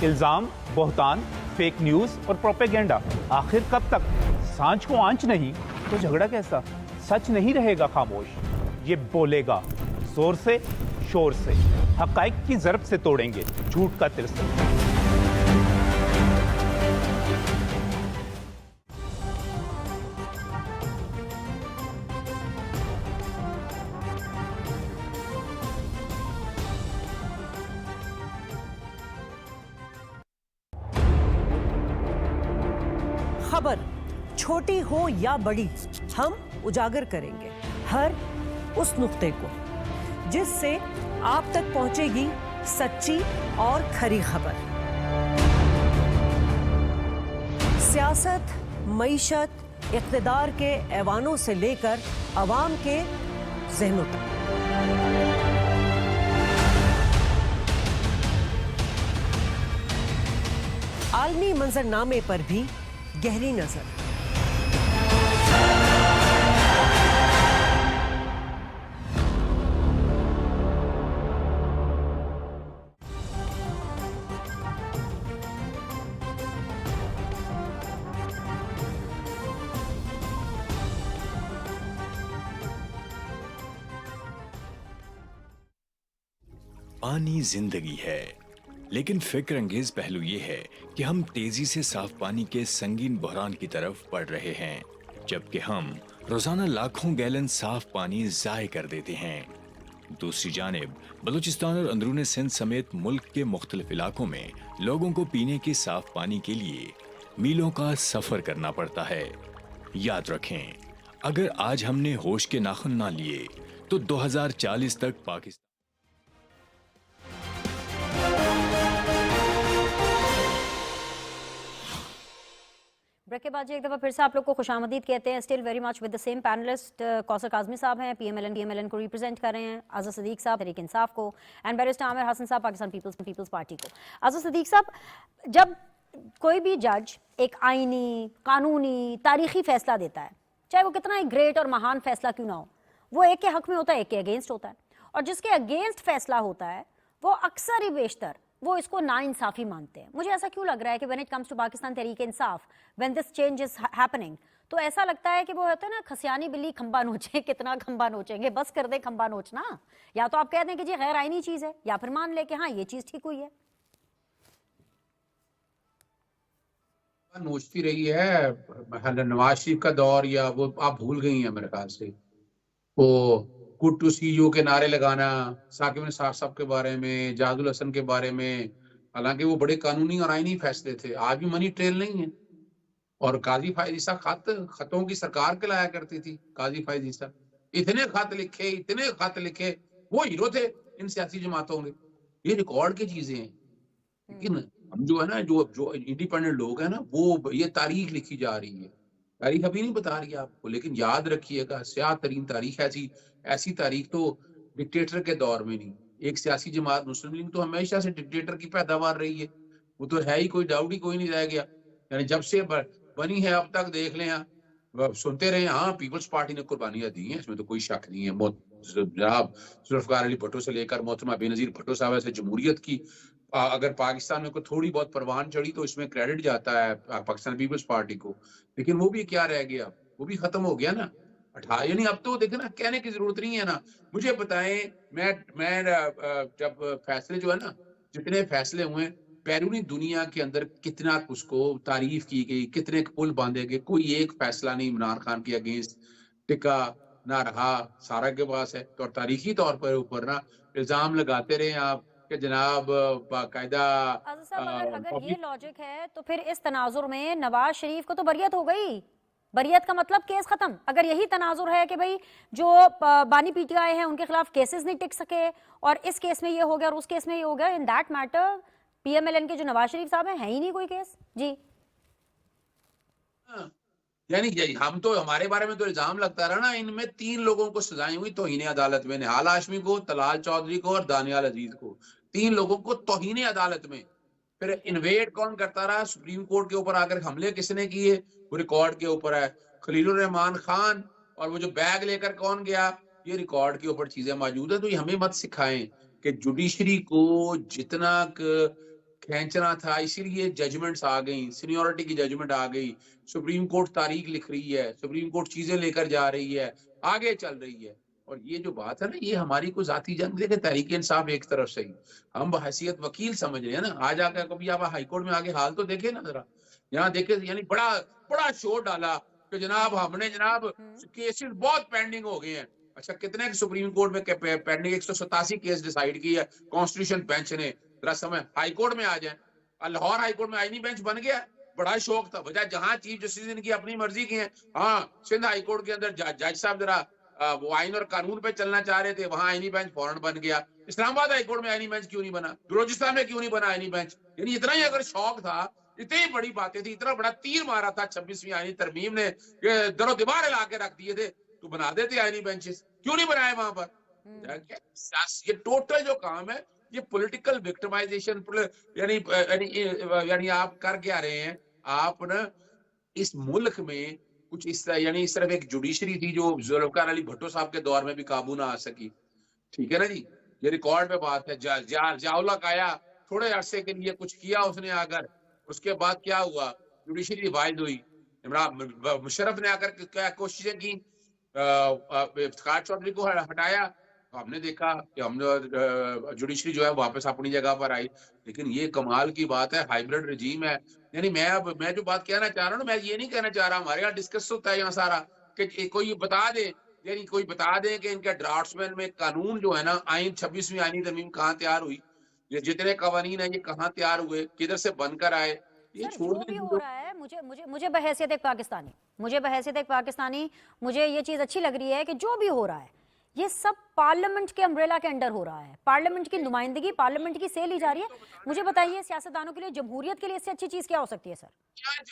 الزام، بہتان، فیک نیوز اور پروپیگنڈا آخر کب تک؟ سانچ کو آنچ نہیں تو جھگڑا کیسا؟ سچ نہیں رہے گا خاموش، یہ بولے گا زور سے، شور سے، حقائق کی ضرب سے توڑیں گے جھوٹ کا تلسم. خبر چھوٹی ہو یا بڑی ہم اجاگر کریں گے ہر اس نقطے کو جس سے آپ تک پہنچے گی سچی اور کھری خبر. سیاست، معیشت، اقتدار کے ایوانوں سے لے کر عوام کے ذہنوں تک. عالمی منظرنامے پر بھی گہری نظر. پانی زندگی ہے، لیکن فکر انگیز پہلو یہ ہے کہ ہم تیزی سے صاف پانی کے سنگین بحران کی طرف بڑھ رہے ہیں، جبکہ ہم روزانہ لاکھوں گیلن صاف پانی ضائع کر دیتے ہیں. دوسری جانب بلوچستان اور اندرون سندھ سمیت ملک کے مختلف علاقوں میں لوگوں کو پینے کے صاف پانی کے لیے میلوں کا سفر کرنا پڑتا ہے. یاد رکھیں، اگر آج ہم نے ہوش کے ناخن نہ لیے تو 2040 تک پاکستان بریک کے بعد ایک دفعہ پھر سے آپ لوگ کو خوش آمدید کہتے ہیں. Still very much with the same panelist. Kausar Kazmi sahab ہیں، پی ایم ایل این کو ریپرزینٹ کر رہے ہیں، اظہر صدیق صاحب تحریک انصاف کو، اینڈ بیرسٹر عامر حسن صاحب پاکستان پیپلز پارٹی کو. اظہر صدیق صاحب، جب کوئی بھی جج ایک آئینی، قانونی، تاریخی فیصلہ دیتا ہے، چاہے وہ کتنا ہی گریٹ اور مہان فیصلہ کیوں نہ ہو، وہ ایک کے حق میں ہوتا ہے، ایک کے اگینسٹ ہوتا ہے. اور جس کے اگینسٹ فیصلہ ہوتا ہے وہ اکثر ہی بیشتر وہ اس کو ناانصافی مانتے ہیں. مجھے ایسا کیوں لگ رہا ہے کہ when it comes to Pakistan Tehreek Insaf, when this change is happening, تو ایسا لگتا ہے کہ وہ ہوتا ہے نا کھسیانی بلی کھمبا نوچے, کتنا کھمبا نوچیں گے, بس کر دے کھمبا نوچنا. یا تو آپ کہہ دیں کہ جی غیر آئینی چیز ہے, یا پھر مان لے کہ ہاں یہ چیز ٹھیک ہوئی ہے. نوچتی رہی ہے نواز شریف کا دور, یا وہ آپ بھول گئی ہیں میرے خیال سے, وہ گڈ ٹو سی یو کے نعرے لگانا ثاقب نثار صاحب کے بارے میں, جہاد الحسن کے بارے میں, حالانکہ وہ بڑے قانونی اور آئینی فیصلے تھے. آج بھی منی ٹریل نہیں ہے. اور قاضی فائز عیسیٰ خطوں کی سرکار کلایا کرتی تھی. قاضی فائز عیسیٰ اتنے خط لکھے, وہ ہیرو تھے ان سیاسی جماعتوں کے. یہ ریکارڈ کی چیزیں ہیں. لیکن ہم جو ہے نا, جو انڈیپینڈنٹ لوگ ہیں نا, وہ یہ تاریخ لکھی جا رہی ہے. تاریخ ابھی نہیں بتا رہی آپ کو, لیکن یاد رکھیے گا سیاہ ترین تاریخ ایسی تاریخ تو ڈکٹیٹر کے دور میں نہیں. ایک سیاسی جماعت مسلم لیگ تو ہمیشہ سے ڈکٹیٹر کی پیداوار رہی ہے, وہ تو ہے ہی, کوئی ڈاؤٹ ہی کوئی نہیں رہ گیا. یعنی جب سے بنی ہے اب تک دیکھ لیں, سنتے رہے, ہاں پیپلز پارٹی نے قربانیاں دی ہیں, اس میں تو کوئی شک نہیں ہے. جناب ذوالفقار علی بھٹو سے لے کر محترمہ بینظیر بھٹو صاحب ایسے جمہوریت کی اگر پاکستان میں کوئی تھوڑی بہت پروان چڑھی تو اس میں کریڈٹ جاتا ہے پاکستان پیپلز پارٹی کو. لیکن وہ بھی کیا رہ گیا, وہ بھی ختم ہو گیا نا. یعنی اب تو دیکھیں نا, کہنے کی ضرورت نہیں ہے نا. مجھے بتائیں, میں جب فیصلے جو ہے نا, جتنے فیصلے ہوئے بیرونی دنیا کے اندر کتنا اس کو تعریف کی گئی, کتنے پل باندھے گئے, کوئی ایک فیصلہ نہیں عمران خان کے اگینسٹ ٹکا نہ رہا. سارا کے پاس ہے. اور تاریخی طور پر اوپر نا الزام لگاتے رہے آپ کہ جناب باقاعدہ. اگر یہ لاجک ہے تو پھر اس تناظر میں نواز شریف کو تو بریت ہو گئی. بریت کا مطلب کیس ختم. اگر یہی تناظر ہے کہ بھئی جو بانی پی ٹی آئی ہیں ان کے خلاف کیسز نہیں ٹک سکے, اور اس کیس میں یہ ہو گیا اور اس کیس میں یہ ہو گیا, in that matter P M L N کے جو نواز شریف صاحب ہیں ہی نہیں کوئی کیس. جی यानी हम तो, हमारे बारे में तो इल्जाम लगता रहा ना, इनमें 3 लोगों को सजाएं हुई तौहीन अदालत में, निहाल हाशमी को, तलाल चौधरी को और दानियाल अजीज को, 3 लोगों को तौहीन अदालत में। फिर इन्वेड कौन करता रहा? सुप्रीम कोर्ट के ऊपर आकर हमले किसने किए, वो रिकॉर्ड के ऊपर है। खलीलुर रहमान खान और वो जो बैग लेकर कौन गया, ये रिकॉर्ड के ऊपर चीजें मौजूद है। तो ये हमें मत सिखाएं कि जुडिशरी को जितना खींचना था, इसीलिए जजमेंट्स आ गई, सीनियरिटी की जजमेंट आ गई, सुप्रीम कोर्ट तारीख लिख रही है, सुप्रीम कोर्ट चीजें लेकर जा रही है, आगे चल रही है। और ये जो बात है ना, ये हमारी कोई जाती जंग देखे, तहरीक इंसाफ एक तरफ से ही हम बहैसियत वकील समझ रहे हैं ना, आज आकर कभी आप हाईकोर्ट में आगे हाल तो देखे ना जरा, यहाँ देखे, यानी बड़ा शोर डाला कि जनाब हमने जनाब केसेस बहुत पेंडिंग हो गए हैं। अच्छा, कितने सुप्रीम कोर्ट में पेंडिंग 187 केस डिसाइड की है कॉन्स्टिट्यूशन बेंच ने, जरा समय हाई कोर्ट में आ जाए। लाहौर हाई कोर्ट में आईनी बेंच बन गया, बड़ा शौक था, वजह जहां चीफ जस्टिस इनकी अपनी मर्जी की है। हाँ, सिंध हाई कोर्ट के अंदर जज साहब जरा वो आइन और कानून पे चलना चाह रहे थे, वहां आईनी बेंच फौरन बन गया। इस्लामाबाद हाई कोर्ट में आईनी बेंच क्यों नहीं बना, बलोचिस्तान में क्यों नहीं बना आईनी बेंच? यानी इतना ही अगर शौक था, इतनी बड़ी बातें थी, इतना बड़ा तीर मारा था 26वीं आईनी तरमीम ने, दरो दीवार हिला के रख दिए थे, तो बना देते आईनी बेंचेस, क्यों नहीं बनाए वहां पर? ये टोटल जो काम है, ये पॉलिटिकल विक्टिमाइजेशन, यानी आप कर क्या रहे हैं आप ना, इस मुल्क में कुछ इस तरह, यानी सिर्फ एक जुडिशरी थी जो जुल्फकार अली भुट्टो साहब के दौर में भी काबू ना आ सकी, ठीक है ना जी, ये रिकॉर्ड पे बात है। जियाउल-हक आया, थोड़े अरसे के लिए कुछ किया उसने आकर, उसके बाद क्या हुआ, जुडिशरी डिवाइड हुई। इमरान मुशर्रफ ने आकर क्या कोशिशें की, इफ्तिखार चौधरी को हटाया, तो हमने देखा कि हमने जुडिशरी जो है वापस अपनी जगह पर आई। लेकिन ये कमाल की बात है, हाइब्रिड रजीम है। यानी मैं जो बात कहना चाह रहा हूँ ना, मैं ये नहीं कहना चाह रहा, हमारे यहाँ डिस्कस होता है यहाँ सारा कि कोई बता दे, यानी कोई बता दे कि इनके ड्राफ्ट्समैन में कानून जो है ना, आइन 26वीं आईनी तरमीम कहाँ तैयार हुई, ये जितने कवानीन है ये कहाँ तैयार हुए, किधर से बनकर आए, ये छोड़ भी हो रहा है। मुझे बहैसियत एक पाकिस्तानी मुझे ये चीज अच्छी लग रही है कि जो भी हो रहा है ये सब पार्लियामेंट के अम्ब्रेला के अंडर हो रहा है, पार्लियामेंट की नुमाइंदगी, पार्लियामेंट की सेल ली जा रही है। मुझे बताइए, सियासतदानों के लिए, जमहूरियत के लिए इससे अच्छी चीज क्या हो सकती है सर? क्या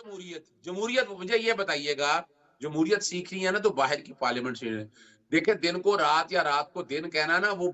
जमहूरियत मुझे ये बताइएगा, जमहूरियत सीख रही है ना तो बाहर की पार्लियामेंट से देखे, दिन को रात या रात को दिन कहना ना, वो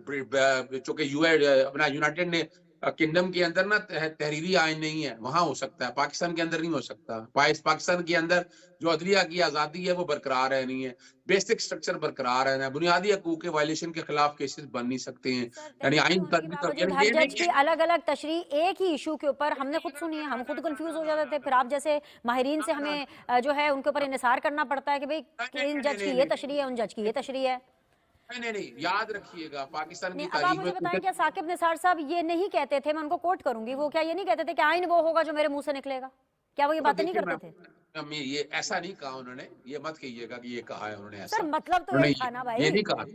चूंकि अपना यूनाइटेड ने किंगडम के अंदर ना तहरीरी आइन नहीं है, वहां हो सकता है, पाकिस्तान के अंदर नहीं हो सकता। पाकिस्तान के अंदर जो अदलिया की आजादी है वो बरकरार है नहीं है, बेसिक स्ट्रक्चर बरकरार है ना, बुनियादी हकूक के वायलेशन के खिलाफ केसेस बन नहीं सकते हैं। यानी आइन जज की अलग अलग तशरीह एक ही इशू के ऊपर हमने खुद सुनी है, हम खुद कंफ्यूज हो जाते थे, फिर आप जैसे माहिरीन से हमें जो है उनके ऊपर इन्हिसार करना पड़ता है कि भाई इन जज की ये तशरीह है, उन जज की ये तशरीह है। नहीं, याद रखिएगा पाकिस्तान की अब आप मुझे बताएं, क्या साकिब निसार साहब ये नहीं कहते थे, मैं उनको कोट करूंगी, वो क्या ये नहीं कहते थे कि आइन वो होगा जो मेरे मुंह से निकलेगा? क्या वो ये बातें नहीं करते थे? ये ऐसा नहीं कहा उन्होंने, ये मत कहिएगा कि ये कहा है उन्होंने ऐसा। सर मतलब तो ये था ना भाई, ये नहीं कहा,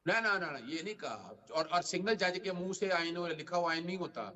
ना ये नहीं कहा। और सिंगल जज के मुंह से आइन लिखा हुआ आइन नहीं होता।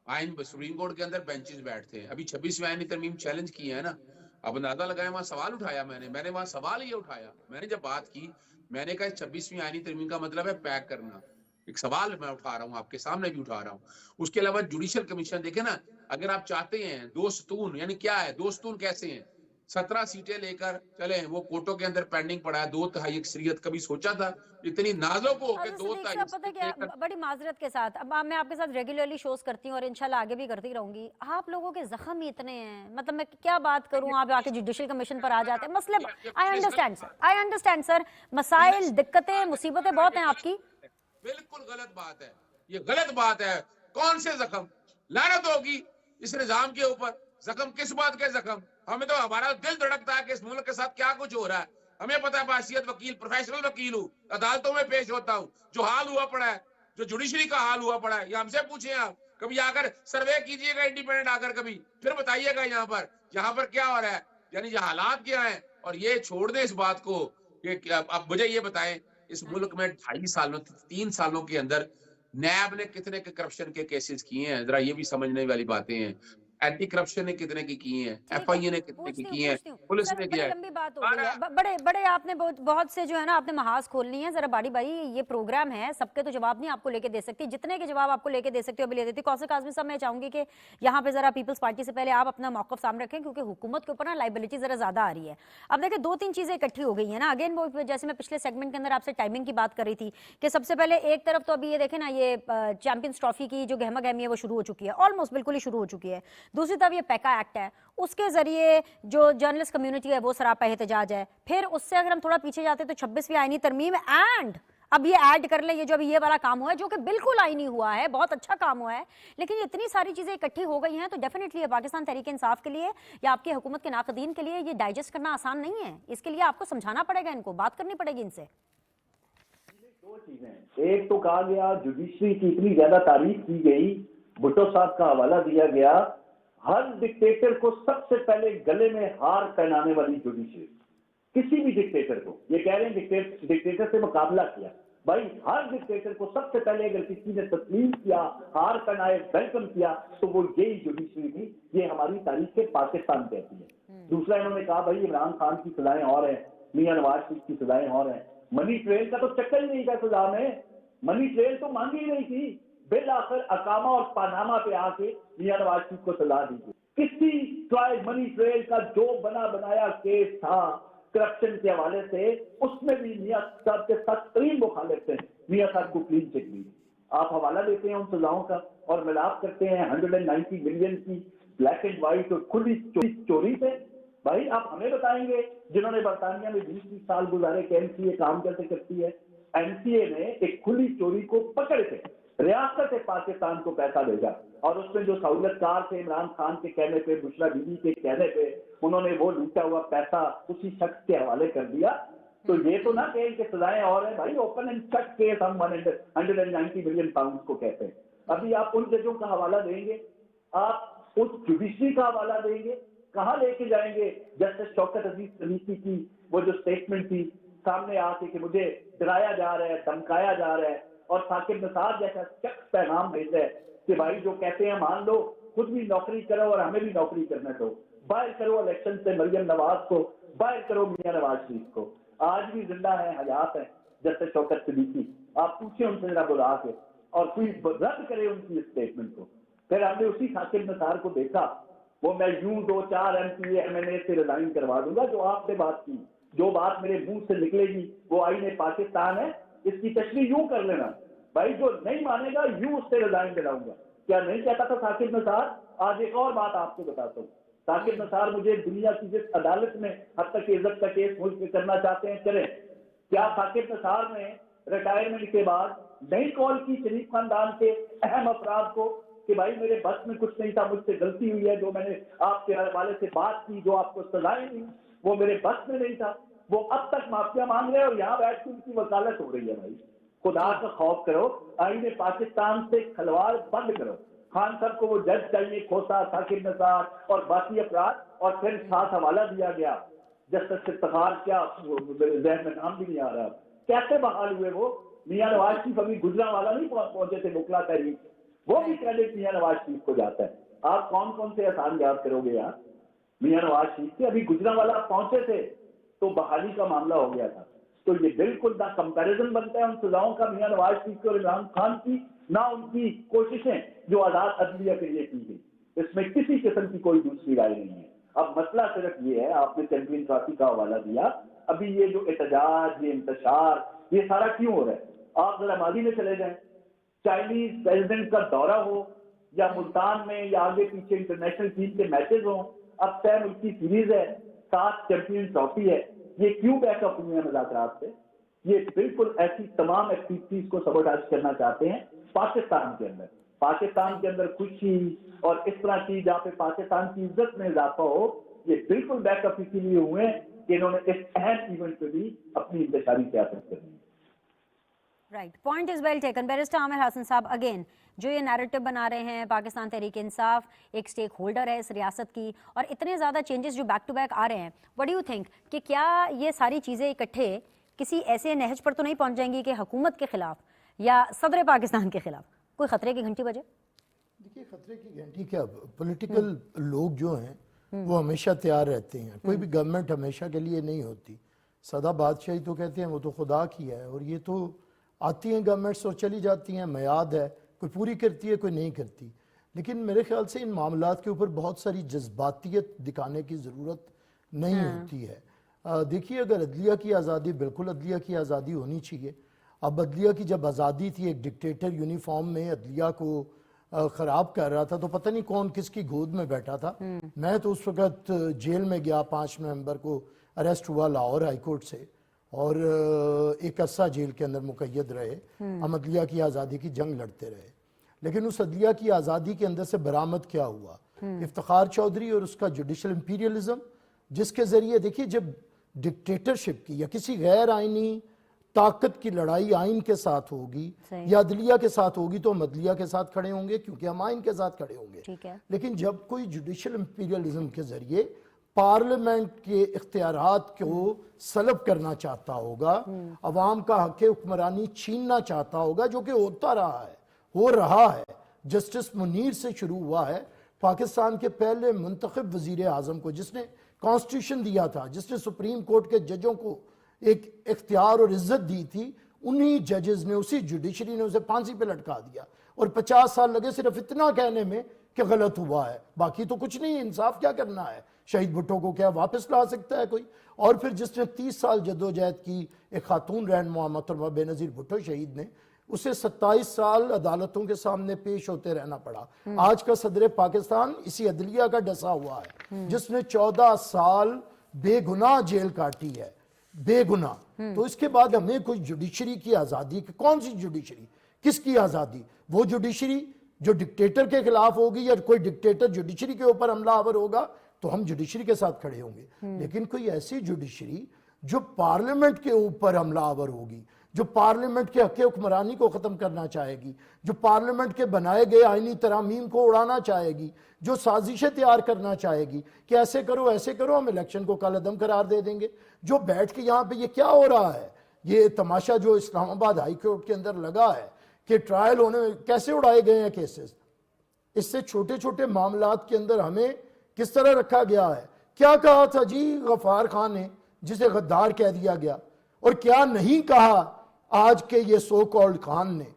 आइन सुप्रीम कोर्ट के अंदर बेंचेस बैठते हैं। अभी 26वीं आईनी तरमीम चैलेंज की है ना, अब अंदाजा लगाए, वहां सवाल उठाया मैंने वहां सवाल ये उठाया, मैंने जब बात की, मैंने कहा 26वीं आईनी तरमीम का मतलब है पैक करना। एक सवाल मैं उठा रहा हूँ, आपके सामने भी उठा रहा हूँ। उसके अलावा जुडिशियल कमीशन देखे ना, अगर आप चाहते हैं 2 सतून, यानी क्या है 2 सतून कैसे हैं, 17 सीटें लेकर चले, वो कोर्टों के अंदर पेंडिंग पड़ा है 2 तिहाई अक्सरियत। कभी सोचा था इतनी नाजों को होकर 2 तिहाई? पता क्या, बड़ी माजरत के साथ, अब मैं आपके साथ रेगुलरली शोज करती हूँ और इंशाल्लाह आगे भी करती रहूंगी। आप लोगों के जख्म ही इतने हैं, मतलब मैं क्या बात करूँ, आप आके जुडिशियल कमीशन पर आ जाते हैं। मसले आई अंडरस्टैंड सर, मसाइल, दिक्कतें, मुसीबतें बहुत हैं आपकी। बिल्कुल गलत बात है, ये गलत बात है। कौन से जख्म? लानत होगी इस निजाम के ऊपर। जख्म किस बात के जख्म? हमें तो हमारा दिल धड़कता है कि इस मुल्क के साथ क्या कुछ हो रहा है। हमें पता है, बासियत वकील, प्रोफेशनल वकील हूँ, अदालतों में पेश होता हूँ, जो हाल हुआ पड़ा है, जो जुडिशरी का हाल हुआ पड़ा है, ये हमसे पूछे आप। कभी आकर सर्वे कीजिएगा इंडिपेंडेंट आकर, कभी फिर बताइएगा यहाँ पर क्या हो रहा है, यानी ये हालात क्या है। और ये छोड़ दे इस बात को कि अब मुझे ये बताएं, इस मुल्क में 3 सालों के अंदर नैब ने कितने करप्शन के केसेस किए हैं, जरा ये भी समझने वाली बातें हैं। एंटी करप्शन ने कितने की हैं, FIA ने कितने की हैं, पुलिस ने किया है। लंबी बात हो गई है, बड़े बड़े आपने बहुत से जो है ना आपने महाज खोल ली हैं। जरा बारी बारी ये प्रोग्राम है, सबके तो जवाब नहीं आपको लेके दे सकती, जितने के जवाब आपको लेके दे सकती हो अभी ले देती। कौसर काज़मी साहब, मैं चाहूंगी कि यहाँ पे जरा पीपल्स पार्टी से पहले आप अपना मौक़िफ़ सामने रखें, क्योंकि हुकूमत के ऊपर ना लाइबिलिटी जरा ज्यादा आ रही है। अब देखिए 2-3 चीजें इकट्ठी हो गई है ना। अगेन वो जैसे मैं पिछले सेगमेंट के अंदर आपसे टाइमिंग की बात कर रही थी कि सबसे पहले एक तरफ तो अभी ये देखें ना, ये चैंपियंस ट्रॉफी की जो गहमा गहमी है वो शुरू हो चुकी है, ऑलमोस्ट बिल्कुल ही शुरू हो चुकी है। दूसरी तरफ ये पैका एक्ट है, उसके जरिए जो जर्नलिस्ट कम्युनिटी है वो सरापा एहतजाज है। फिर उससे अगर हम थोड़ा पीछे जाते तो 26वीं आईनी तरमीम एंड अब ये ऐड कर ले, ये जो अभी ये वाला काम हुआ है जो कि बिल्कुल आईनी हुआ है, बहुत अच्छा काम हुआ है, लेकिन ये इतनी सारी चीजें इकट्ठी हो गई हैं तो डेफिनेटली पाकिस्तान तहरीक इंसाफ के लिए या आपकी हुकूमत के नाकदीन के लिए ये डाइजेस्ट करना आसान नहीं है। इसके लिए आपको समझाना पड़ेगा, इनको बात करनी पड़ेगी इनसे। दो चीजें, एक तो कहा गया जुडिशरी की इतनी ज्यादा तारीफ की गई, भुट्टो साहब का हवाला दिया गया, हर डिक्टेटर को सबसे पहले गले में हार पहनाने वाली जुडिशरी, किसी भी डिक्टेटर को, ये कह रहे हैं डिक्टेटर से मुकाबला किया, भाई हर डिक्टेटर को सबसे पहले अगर किसी ने तस्लीम किया, हार पहनाए, वेलकम किया, तो वो यही जुडिशरी थी। ये हमारी तारीख के पाकिस्तान कहती है। दूसरा इन्होंने कहा भाई इमरान खान की सजाएं और हैं, मियां नवाज शरीफ की सजाएं और हैं। मनी ट्रेल का तो चक्कर ही नहीं था सजा में, मनी ट्रेल तो मांगी ही नहीं थी, बिल आखिर अकामा और पनामा पे आके मियां नवाज शरीफ को सजा दी गई। किसी ट्राई मनी ट्रेल का जो बना बनाया केस था करप्शन के हवाले से, उसमें भी मियां साहब के सख्त-तरीन मुखालिफ थे, मियां साहब को क्लीन चिट दी। आप हवाला देते हैं उन सजाओं का और मिलाप करते हैं 190 मिलियन की ब्लैक एंड व्हाइट और खुली चोरी से। भाई आप हमें बताएंगे जिन्होंने बरतानिया में 20-20 साल गुजारे कि एनसीए काम कैसे करती है। एनसीए ने एक खुली चोरी को पकड़ के रियासत पाकिस्तान को पैसा भेजा और उसमें जो सहूलतकार थे इमरान खान के कहने पे, बुशरा बीबी के कहने पे, उन्होंने वो लूटा हुआ पैसा उसी शख्स के हवाले कर दिया। तो ये तो ना कहें कि सजाएं और है, भाई ओपन एंड शट केस हम 190 मिलियन पाउंड को कहते हैं। अभी आप उन जजों का हवाला देंगे, आप उस जुडिशरी का हवाला देंगे, कहाँ लेके जाएंगे? जस्टिस शौकत अजीज सलीसी की वो जो स्टेटमेंट थी सामने आके कि मुझे डराया जा रहा है, धमकाया जा रहा है, और साकिब निसार जैसा शख्स पैगाम भेजा है कि भाई जो कहते हैं मान लो, खुद भी नौकरी करो और हमें भी नौकरी करने दो, बाहर करो इलेक्शन से मरियम नवाज को, बाहर करो मियां नवाज शरीफ को। आज भी जिंदा है, हयात है जैसे शौकत सलीसी, आप पूछे उनसे जरा बुला के और कोई रद्द करे उनकी स्टेटमेंट को। फिर हमने उसी साकिब निसार को देखा, वो मैं यूं 2-4 MPA MNA से रिजाइन करवा दूंगा, जो आपने बात की, जो बात मेरे मुंह से निकलेगी वो आईने पाकिस्तान है, इसकी तशरीह यूं कर लेना, भाई जो नहीं मानेगा यूं उससे रिजाइन दिलाऊंगा। क्या नहीं कहता था साकिब निसार? आज एक और बात आपको बताता हूँ, साकिब निसार मुझे दुनिया की जिस अदालत में हद तक इज्जत का केस मुल्क में करना चाहते हैं करें। क्या साकिब निसार ने रिटायरमेंट के बाद नहीं कॉल की शरीफ खानदान के अहम अफराद को कि भाई मेरे बस में कुछ नहीं था, मुझसे गलती हुई है, जो मैंने आपके हवाले से बात की, जो आपको सजाएं दी, वो मेरे बस में नहीं था, वो अब तक माफिया मांग रहे हैं और यहाँ बैठ के उनकी वकालत हो रही है। भाई खुदा का खौफ करो, आईने पाकिस्तान से खलवाड़ बंद करो। खान साहब को वो जज चाहिए, खोसा, साकिब निसार और बाकी अपराध, और फिर साथ हवाला दिया गया जस्टिस इफ्तिखार, क्या जहन में नाम भी नहीं आ रहा, कैसे बहाल हुए वो? मियां नवाज शरीफ अभी गुजरांवाला नहीं पहुंचे थे मुकला तहरीक, वो भी क्रेडिट मियां नवाज शरीफ को जाता है। आप कौन कौन से एहसान याद करोगे यार? मियां नवाज शरीफ के अभी गुजरांवाला पहुंचे थे तो बहाली का मामला हो गया था। तो ये बिल्कुल ना कंपैरिजन बनता है उन सजाओं का मियां नवाज शरीफ की और इमरान खान की, ना उनकी कोशिशें जो आजाद अदलिया के लिए की गई। इसमें किसी किस्म की कोई दूसरी राय नहीं है। अब मसला सिर्फ ये है, आपने चैंपियन ट्रॉफी का हवाला दिया, अभी ये जो एहतजाज, ये इंतशार, ये सारा क्यों हो रहा है? आप जरा मादी में चले जाएं, चाइनीज प्रेसिडेंट का दौरा हो या मुल्तान में या आगे पीछे इंटरनेशनल टीम के मैचेस हो, अब तय मुल्की सीरीज है, 7 चैंपियन ट्रॉफी है, ये क्यों बैकअप हुए हैं मुज़ाकरात से? ये बिल्कुल ऐसी तमाम एक्टिविटीज को सबोटाज करना चाहते हैं पाकिस्तान के अंदर। पाकिस्तान के अंदर खुशी और इस तरह की जहाँ पे पाकिस्तान की इज्जत में इजाफा हो, ये बिल्कुल बैकअप इसीलिए हुए कि इन्होंने इस अहम इवेंट पे भी अपनी इंतशारी सियासत करनी है। Right, point is well taken. Barrister Amir Hasan साहब, अगेन जो ये नैरेटिव बना रहे हैं, पाकिस्तान तहरीक इंसाफ एक स्टेक होल्डर है इस रियासत की, और इतने ज़्यादा चेंजेस जो बैक टू बैक आ रहे हैं, व्हाट डू यू थिंक कि क्या ये सारी चीज़ें इकट्ठे किसी ऐसे नहज पर तो नहीं पहुंच जाएंगी कि हुकूमत के खिलाफ या सदर पाकिस्तान के खिलाफ कोई खतरे की घंटी बजे? देखिए खतरे की घंटी क्या, पॉलिटिकल लोग जो हैं वो हमेशा तैयार रहते हैं, कोई भी गवर्नमेंट हमेशा के लिए नहीं होती। सदा बादशाही तो कहते हैं वो तो खुदा की है, और ये तो आती हैं गवर्नमेंट्स और चली जाती हैं, मियाद है, कोई पूरी करती है कोई नहीं करती। लेकिन मेरे ख्याल से इन मामलात के ऊपर बहुत सारी जज्बातियत दिखाने की ज़रूरत नहीं होती है। देखिए अगर अदलिया की आज़ादी, बिल्कुल अदलिया की आज़ादी होनी चाहिए। अब अदलिया की जब आज़ादी थी, एक डिक्टेटर यूनिफॉर्म में अदलिया को ख़राब कर रहा था, तो पता नहीं कौन किसकी गोद में बैठा था। मैं तो उस वक़्त जेल में गया, 5 नवंबर को अरेस्ट हुआ लाहौर हाई कोर्ट से, और एक अरसा जेल के अंदर मुक़य्यद रहे। हम अदलिया की आज़ादी की जंग लड़ते रहे। लेकिन उस अदलिया की आज़ादी के अंदर से बरामद क्या हुआ? इफ्तिखार चौधरी और उसका जुडिशल इंपीरियलिज्म, जिसके ज़रिए देखिए जब डिक्टेटरशिप की या किसी गैर आइनी ताकत की लड़ाई आइन के साथ होगी या अदलिया के साथ होगी, तो हम अदलिया के साथ खड़े होंगे क्योंकि हम आइन के साथ खड़े होंगे। लेकिन जब कोई जुडिशल इंपीरियलिज्म के ज़रिए पार्लियामेंट के इख्तियारात को सलब करना चाहता होगा, अवाम का हक़ हुक्मरानी छीनना चाहता होगा, जो कि होता रहा है, हो रहा है। जस्टिस मुनीर से शुरू हुआ है, पाकिस्तान के पहले मुंतखब वज़ीर आज़म को, जिसने कॉन्स्टिट्यूशन दिया था, जिसने सुप्रीम कोर्ट के जजों को एक इख्तियार और इज्जत दी थी, उन्हीं जजेस ने, उसी जुडिशरी ने उसे फांसी पे लटका दिया। और 50 साल लगे सिर्फ इतना कहने में कि गलत हुआ है, बाकी तो कुछ नहीं। इंसाफ क्या करना है? शहीद भुट्टो को क्या वापस ला सकता है कोई? और फिर जिसने 30 साल जद्दोजहद की, एक खातून रहनुमा मोहतरमा बेनज़ीर भुट्टो शहीद ने, उसे 27 साल अदालतों के सामने पेश होते रहना पड़ा। आज का सदर पाकिस्तान इसी अदलिया का डसा हुआ है, जिसने 14 साल बेगुनाह जेल काटी है, बेगुनाह। तो इसके बाद हमें कोई जुडिशरी की आज़ादी, कौन सी जुडिशरी, किसकी आज़ादी? वो जुडिशरी जो डिक्टेटर के खिलाफ होगी, या कोई डिक्टेटर जुडिशरी के ऊपर हमलावर होगा, तो हम जुडिशरी के साथ खड़े होंगे। लेकिन कोई ऐसी जुडिशरी जो पार्लियामेंट के ऊपर हमलावर होगी, जो पार्लियामेंट के हक़ हुक्मरानी को ख़त्म करना चाहेगी, जो पार्लियामेंट के बनाए गए आइनी तरामीम को उड़ाना चाहेगी, जो साजिशें तैयार करना चाहेगी कि ऐसे करो ऐसे करो, हम इलेक्शन को कालेदम करार दे देंगे, जो बैठ के यहाँ पे ये क्या हो रहा है, ये तमाशा जो इस्लामाबाद हाई कोर्ट के अंदर लगा है कि ट्रायल होने में कैसे उड़ाए गए हैं केसेस। इससे छोटे छोटे मामलात के अंदर हमें किस तरह रखा गया है। क्या कहा था जी गफ्फार खान ने, जिसे गद्दार कह दिया गया, और क्या नहीं कहा आज के ये सो कॉल्ड खान ने,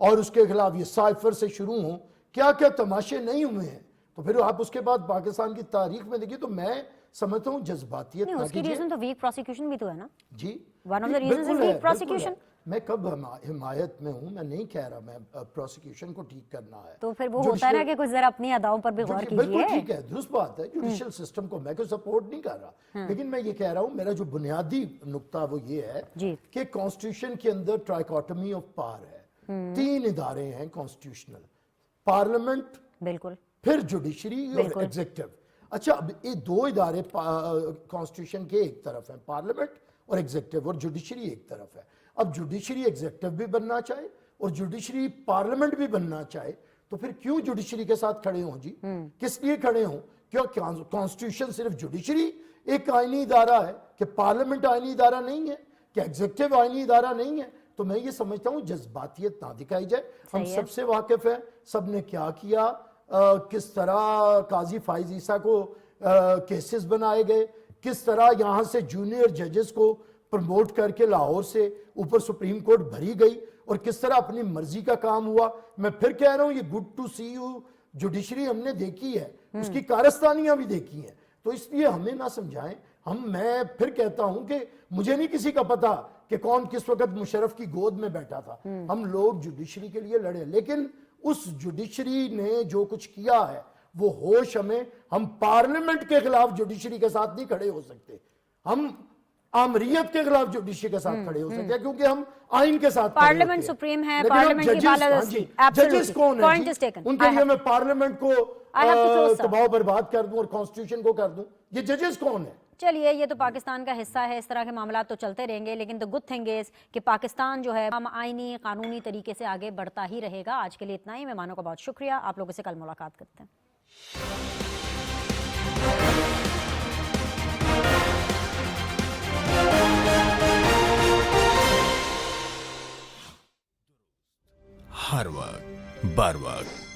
और उसके खिलाफ ये साइफर से शुरू हों, क्या क्या तमाशे नहीं हुए हैं। तो फिर आप उसके बाद पाकिस्तान की तारीख में देखिए, तो मैं समझता हूँ जज्बातियत ना उसकी कीजिए। रीजन तो वीक प्रोसिक्यूशन भी तो है ना जी, one of the reasons is weak prosecution. मैं कब हिमायत में हूँ, मैं नहीं कह रहा मैं प्रोसिक्यूशन को ठीक करना है। तो फिर वो होता है ना कि कुछ जरा अपनी अदाओं पर भी गौर बिल्कुल कीजिए। ठीक है, दुरुस्त बात है। जुडिशियल सिस्टम को मैं कोई सपोर्ट नहीं कर रहा, लेकिन मैं ये कह रहा हूँ, मेरा जो बुनियादी नुक्ता वो ये है कि कॉन्स्टिट्यूशन के अंदर ट्राइकोटमी ऑफ पावर है। 3 इदारे हैं कॉन्स्टिट्यूशनल, पार्लियामेंट, बिल्कुल, फिर जुडिशरी और एग्जीक्यूटिव। अच्छा, अब ये 2 इदारे कॉन्स्टिट्यूशन के एक तरफ है, पार्लियामेंट और एग्जीक्यूटिव, और जुडिशरी एक तरफ है। अब जुडिशरी एग्जीक्यूटिव भी बनना चाहे और जुडिशरी पार्लियामेंट भी बनना चाहे, तो फिर क्यों जुडिशरी के साथ खड़े हों जी? किस लिए खड़े हों? क्यों कॉन्स्टिट्यूशन सिर्फ जुडिशरी एक आईनी इदारा है कि पार्लियामेंट आईनी इदारा नहीं है, कि एग्जीक्यूटिव आईनी इदारा नहीं है? तो मैं ये समझता हूँ जज्बातियत ना दिखाई जाए। हम सबसे वाकिफ है, सब ने क्या किया, किस तरह काजी फाइज ईसा को केसेस बनाए गए, किस तरह यहाँ से जूनियर जजेस को प्रमोट करके लाहौर से ऊपर सुप्रीम कोर्ट भरी गई, और किस तरह अपनी मर्जी का काम हुआ। मैं फिर कह रहा हूँ, ये good to see you judiciary हमने देखी है, उसकी कारस्तानियां भी देखी हैं, तो इसलिए हमें ना समझाएं। मैं फिर कहता हूं कि मुझे नहीं किसी का पता कि कौन किस वक्त मुशर्रफ की गोद में बैठा था। हम लोग जुडिशरी के लिए लड़े, लेकिन उस जुडिशरी ने जो कुछ किया है वो होश हमें, हम पार्लियामेंट के खिलाफ जुडिशरी के साथ नहीं खड़े हो सकते, हम आमरीयत के खिलाफ जुडिशरी के साथ खड़े हो सकते हैं, क्योंकि हम आइन के साथ पार्लियामेंट सुप्रीम है, पार्लियामेंट की बालादस्ती, जजेस कौन है? Point is taken. उनके लिए मैं पार्लियामेंट को तबाह बर्बाद कर दूं और कॉन्स्टिट्यूशन को कर दूं, ये जजेस कौन है? चलिए, ये तो पाकिस्तान का हिस्सा है, इस तरह के मामला तो चलते रहेंगे, लेकिन द गुड थिंग इज कि पाकिस्तान जो है हम आईनी कानूनी तरीके से आगे बढ़ता ही रहेगा। आज के लिए इतना ही। मेहमानों का बहुत शुक्रिया, आप लोगों से कल मुलाकात करते हैं। हर वक्त बर वक्त